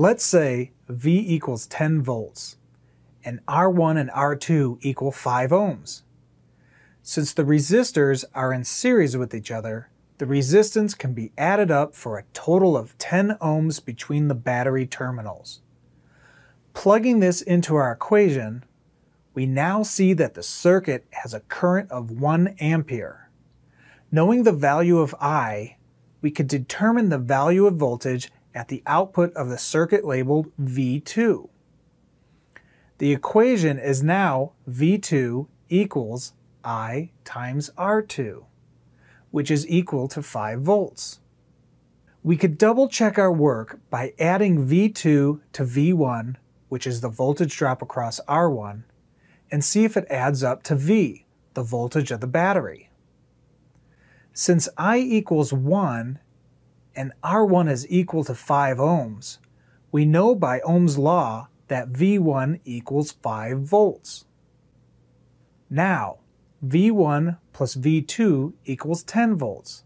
Let's say V equals 10 volts, and R1 and R2 equal 5 ohms. Since the resistors are in series with each other, the resistance can be added up for a total of 10 ohms between the battery terminals. Plugging this into our equation, we now see that the circuit has a current of 1 ampere. Knowing the value of I, we could determine the value of voltage at the output of the circuit labeled V2. The equation is now V2 equals I times R2, which is equal to 5 volts. We could double check our work by adding V2 to V1, which is the voltage drop across R1, and see if it adds up to V, the voltage of the battery. Since I equals 1 and R1 is equal to 5 ohms, we know by Ohm's law that V1 equals 5 volts. Now, V1 plus V2 equals 10 volts.